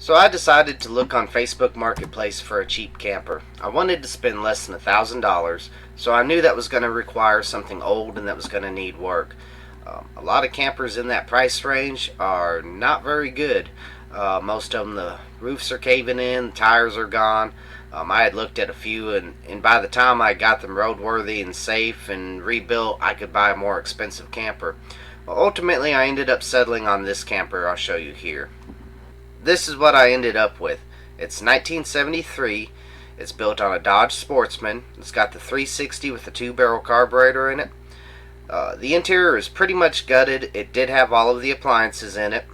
So I decided to look on Facebook Marketplace for a cheap camper. I wanted to spend less than $1,000, so I knew that was going to require something old and that was going to need work. A lot of campers in that price range are not very good. Most of them, the roofs are caving in, the tires are gone. I had looked at a few, and by the time I got them roadworthy and safe and rebuilt, I could buy a more expensive camper. Well, ultimately, I ended up settling on this camper I'll show you here. This is what I ended up with. It's 1973. It's built on a Dodge Sportsman. It's got the 360 with the 2-barrel carburetor in it. The interior is pretty much gutted. It did have all of the appliances in it.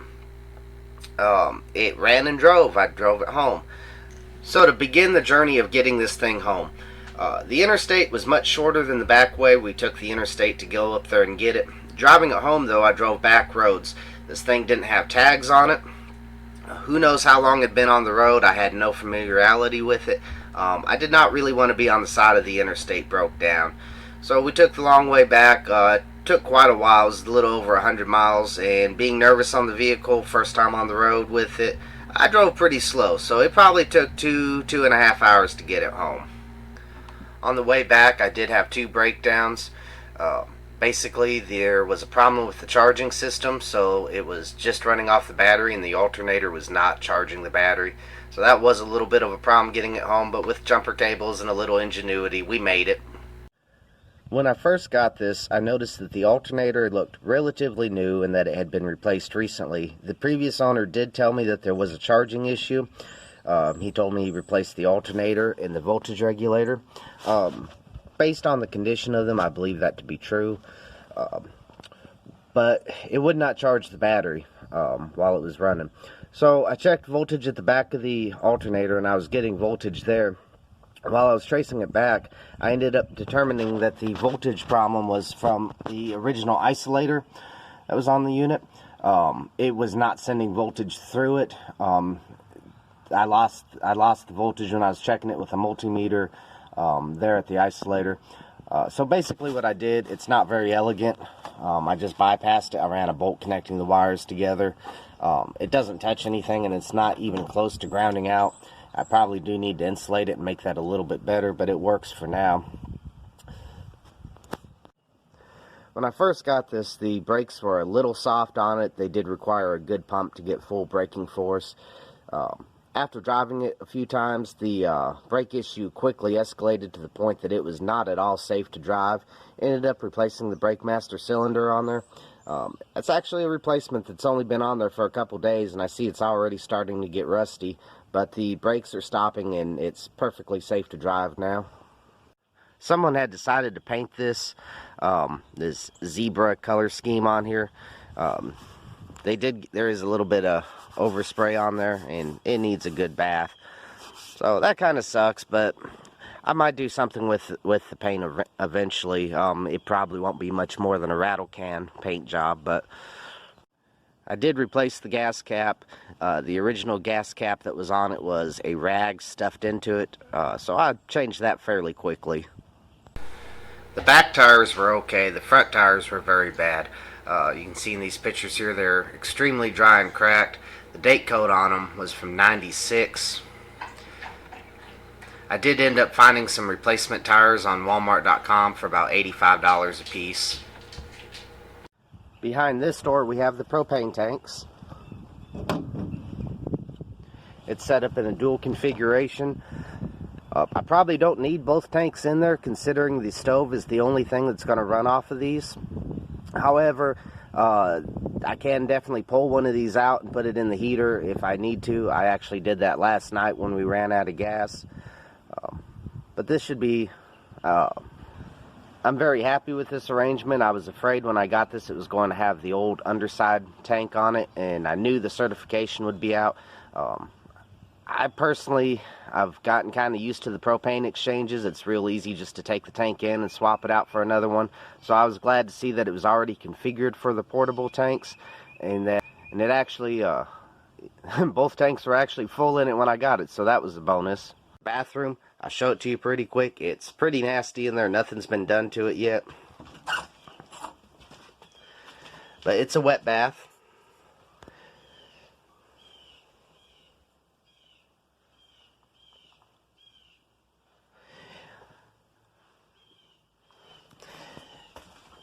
It ran and drove. I drove it home. So to begin the journey of getting this thing home, the interstate was much shorter than the back way. We took the interstate to go up there and get it. Driving it home, though, I drove back roads. This thing didn't have tags on it. Who knows how long it had been on the road. I had no familiarity with it. I did not really want to be on the side of the interstate broke down. So we took the long way back. It took quite a while. It was a little over 100 miles. And being nervous on the vehicle, first time on the road with it, I drove pretty slow. So it probably took two and a half hours to get it home. On the way back, I did have 2 breakdowns. Basically, there was a problem with the charging system, so it was just running off the battery and the alternator was not charging the battery. So that was a little bit of a problem getting it home, but with jumper cables and a little ingenuity, we made it. When I first got this, I noticed that the alternator looked relatively new and that it had been replaced recently. The previous owner did tell me that there was a charging issue. He told me he replaced the alternator and the voltage regulator. Based on the condition of them, I believe that to be true. But it would not charge the battery while it was running. So I checked voltage at the back of the alternator, and I was getting voltage there. While I was tracing it back, I ended up determining that the voltage problem was from the original isolator that was on the unit. It was not sending voltage through it. I lost the voltage when I was checking it with a multimeter there at the isolator. So basically what I did, it's not very elegant. I just bypassed it. I ran a bolt connecting the wires together. It doesn't touch anything, and it's not even close to grounding out. I probably do need to insulate it and make that a little bit better, but it works for now. When I first got this, the brakes were a little soft on it. They did require a good pump to get full braking force. After driving it a few times, the brake issue quickly escalated to the point that it was not at all safe to drive. Ended up replacing the brake master cylinder on there. It's actually a replacement that's only been on there for a couple days, and I see it's already starting to get rusty. But the brakes are stopping, and it's perfectly safe to drive now. Someone had decided to paint this zebra color scheme on here. There is a little bit of overspray on there, and it needs a good bath. So that kind of sucks, but I might do something with the paint eventually. It probably won't be much more than a rattle can paint job, but I did replace the gas cap. The original gas cap that was on it was a rag stuffed into it, so I changed that fairly quickly. The back tires were okay. The front tires were very bad. You can see in these pictures here, they're extremely dry and cracked. The date code on them was from '96. I did end up finding some replacement tires on Walmart.com for about $85 a piece. Behind this door we have the propane tanks. It's set up in a dual configuration. I probably don't need both tanks in there, considering the stove is the only thing that's going to run off of these. However, I can definitely pull one of these out and put it in the heater if I need to. I actually did that last night when we ran out of gas. But this should be... I'm very happy with this arrangement. I was afraid when I got this it was going to have the old underside tank on it, and I knew the certification would be out. I've gotten kind of used to the propane exchanges. It's real easy just to take the tank in and swap it out for another one. So I was glad to see that it was already configured for the portable tanks, and it actually both tanks were actually full in it when I got it, so that was a bonus. Bathroom, I'll show it to you pretty quick. It's pretty nasty in there. Nothing's been done to it yet, but it's a wet bath.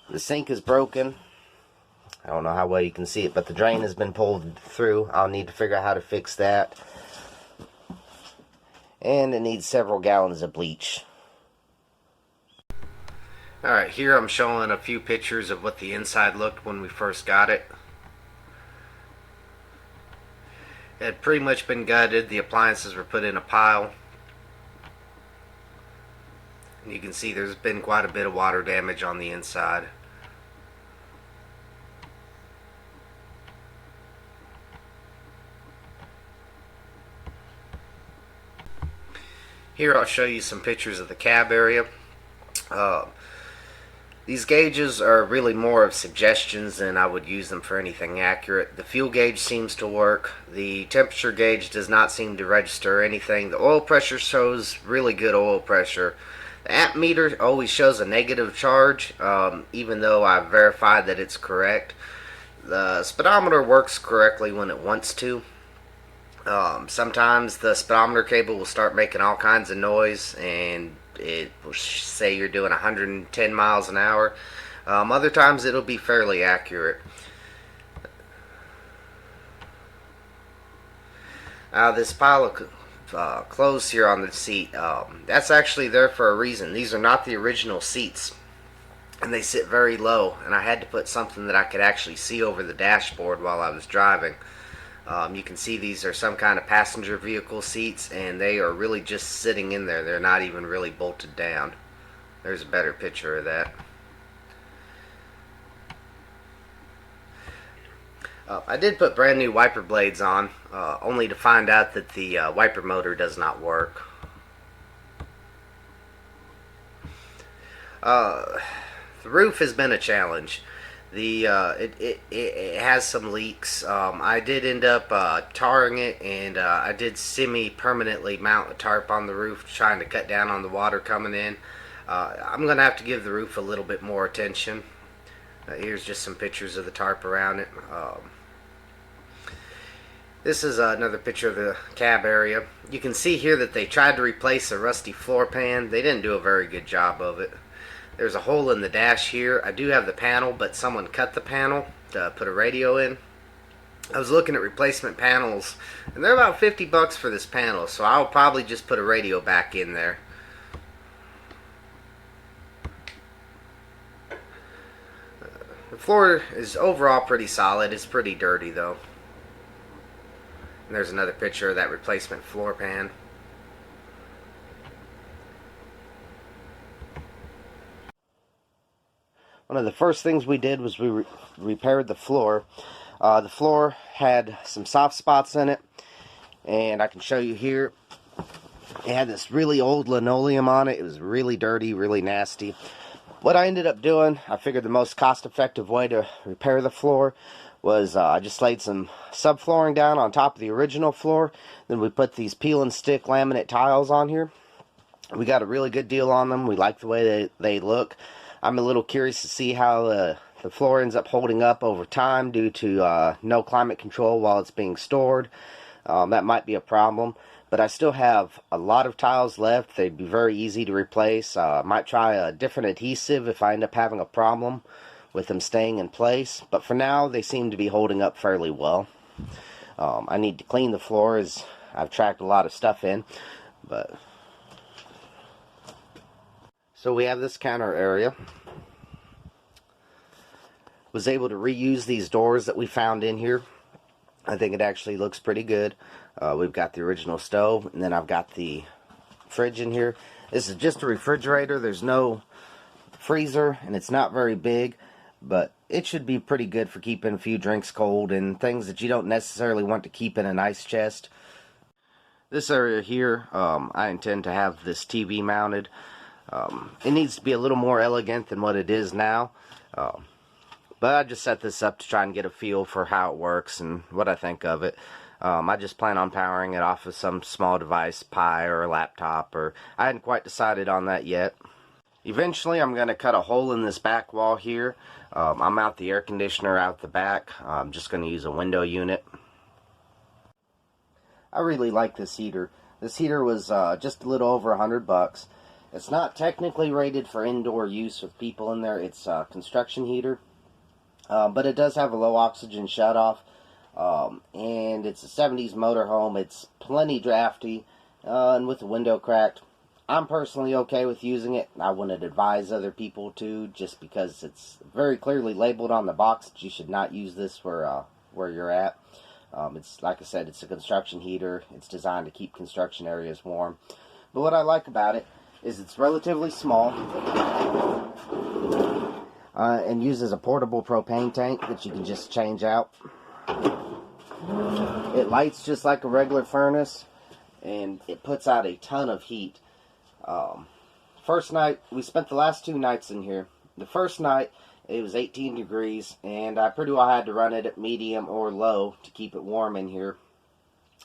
The sink is broken. I don't know how well you can see it, but the drain has been pulled through. I'll need to figure out how to fix that. And it needs several gallons of bleach. Alright, here I'm showing a few pictures of what the inside looked when we first got it. It had pretty much been gutted. The appliances were put in a pile. And you can see there's been quite a bit of water damage on the inside. Here I'll show you some pictures of the cab area. These gauges are really more of suggestions than I would use them for anything accurate. The fuel gauge seems to work. The temperature gauge does not seem to register anything. The oil pressure shows really good oil pressure. The amp meter always shows a negative charge, even though I've verified that it's correct. The speedometer works correctly when it wants to. Sometimes the speedometer cable will start making all kinds of noise, and it will say you're doing 110 miles an hour. Other times it'll be fairly accurate. This pile of clothes here on the seat, that's actually there for a reason. These are not the original seats, and they sit very low, and I had to put something that I could actually see over the dashboard while I was driving. You can see these are some kind of passenger vehicle seats, and they are really just sitting in there. They're not even really bolted down. There's a better picture of that. I did put brand new wiper blades on, only to find out that the wiper motor does not work. The roof has been a challenge. It has some leaks. I did end up tarring it, and I did semi-permanently mount a tarp on the roof, trying to cut down on the water coming in. I'm going to have to give the roof a little bit more attention. Here's just some pictures of the tarp around it. This is another picture of the cab area. You can see here that they tried to replace a rusty floor pan. They didn't do a very good job of it. There's a hole in the dash here. I do have the panel, but someone cut the panel to put a radio in. I was looking at replacement panels, and they're about $50 for this panel, so I'll probably just put a radio back in there. The floor is overall pretty solid. It's pretty dirty though. And there's another picture of that replacement floor pan. One of the first things we did was we repaired the floor. The floor had some soft spots in it, and I can show you here. It had this really old linoleum on it. It was really dirty, really nasty. What I ended up doing, I figured the most cost-effective way to repair the floor was I just laid some subflooring down on top of the original floor. Then we put these peel and stick laminate tiles on here. We got a really good deal on them. We like the way they look. I'm a little curious to see how the floor ends up holding up over time due to no climate control while it's being stored. That might be a problem. But I still have a lot of tiles left. They'd be very easy to replace. I might try a different adhesive if I end up having a problem with them staying in place. But for now, they seem to be holding up fairly well. I need to clean the floor as I've tracked a lot of stuff in. So we have this counter area. Was able to reuse these doors that we found in here. I think it actually looks pretty good. We've got the original stove, and then I've got the fridge in here. This is just a refrigerator. There's no freezer, and it's not very big, but it should be pretty good for keeping a few drinks cold and things that you don't necessarily want to keep in an ice chest. This area here, I intend to have this TV mounted. It needs to be a little more elegant than what it is now. But I just set this up to try and get a feel for how it works and what I think of it. I just plan on powering it off of some small device, Pi or a laptop, or I hadn't quite decided on that yet. Eventually I'm going to cut a hole in this back wall here. I'll mount the air conditioner out the back. I'm just going to use a window unit. I really like this heater. This heater was just a little over $100. It's not technically rated for indoor use with people in there. It's a construction heater, but it does have a low oxygen shutoff, and it's a 70s motorhome. It's plenty drafty, and with the window cracked. I'm personally okay with using it. I wouldn't advise other people to, just because it's very clearly labeled on the box that you should not use this where you're at. It's, like I said, it's a construction heater. It's designed to keep construction areas warm. But what I like about it is it's relatively small, and uses a portable propane tank that you can just change out. It lights just like a regular furnace, and it puts out a ton of heat. First night, we spent the last 2 nights in here. The first night, it was 18 degrees, and I pretty well had to run it at medium or low to keep it warm in here.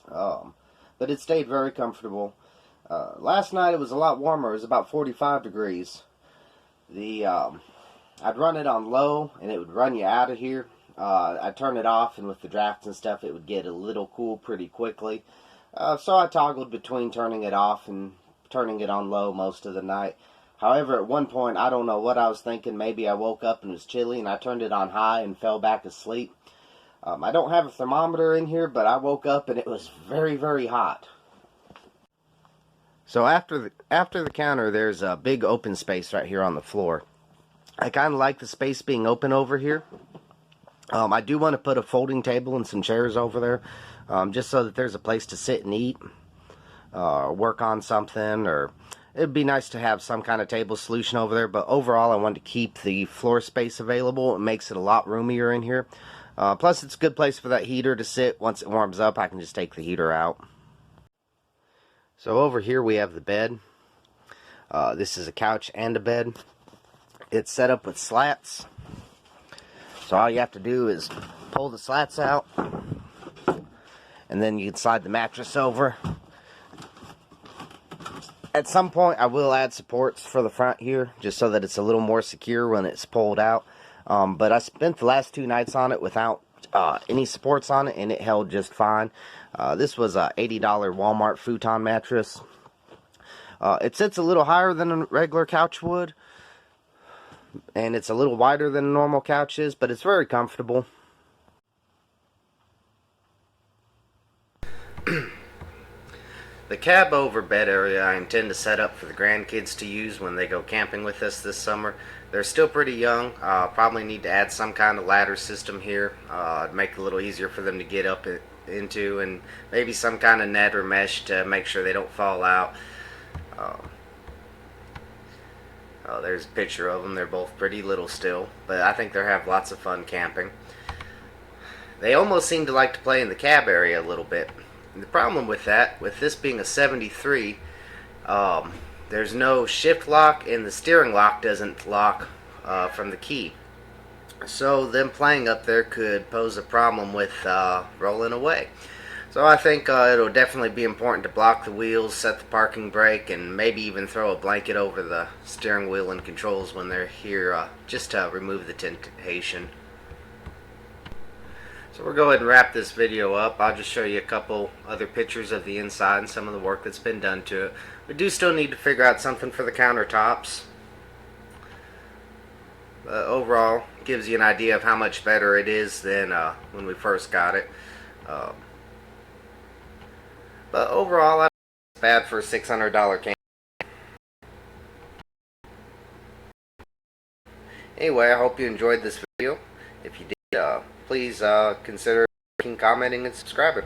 But it stayed very comfortable. Last night, it was a lot warmer. It was about 45 degrees. I'd run it on low, and it would run you out of here. I'd turn it off, and with the drafts and stuff, it would get a little cool pretty quickly. So I toggled between turning it off and turning it on low most of the night. However, at one point, I don't know what I was thinking. Maybe I woke up and it was chilly, and I turned it on high and fell back asleep. I don't have a thermometer in here, but I woke up and it was very, very hot. So after the counter, there's a big open space right here on the floor. I kind of like the space being open over here. I do want to put a folding table and some chairs over there, just so that there's a place to sit and eat, work on something, or it'd be nice to have some kind of table solution over there. But overall, I wanted to keep the floor space available. It makes it a lot roomier in here. Plus, it's a good place for that heater to sit. Once it warms up, I can just take the heater out. So over here we have the bed. This is a couch and a bed. It's set up with slats. So all you have to do is pull the slats out, and then you can slide the mattress over. At some point, I will add supports for the front here, just so that it's a little more secure when it's pulled out. But I spent the last 2 nights on it without any supports on it, and it held just fine. This was a $80 Walmart futon mattress. It sits a little higher than a regular couch would, and it's a little wider than a normal couch is, but it's very comfortable. The cab over bed area I intend to set up for the grandkids to use when they go camping with us this summer. They're still pretty young. Probably need to add some kind of ladder system here. Make it a little easier for them to get up into, and maybe some kind of net or mesh to make sure they don't fall out. There's a picture of them. They're both pretty little still, but I think they'll have lots of fun camping. They almost seem to like to play in the cab area a little bit. And the problem with that, with this being a 73, there's no shift lock, and the steering lock doesn't lock from the key. So them playing up there could pose a problem with rolling away. So I think it'll definitely be important to block the wheels, set the parking brake, and maybe even throw a blanket over the steering wheel and controls when they're here, just to remove the temptation. So we'll go ahead and wrap this video up. I'll just show you a couple other pictures of the inside and some of the work that's been done to it. We do still need to figure out something for the countertops. Overall, gives you an idea of how much better it is than when we first got it. But overall, I don't think it's bad for a $600 camper. Anyway, I hope you enjoyed this video. If you did, please consider liking, commenting, and subscribing.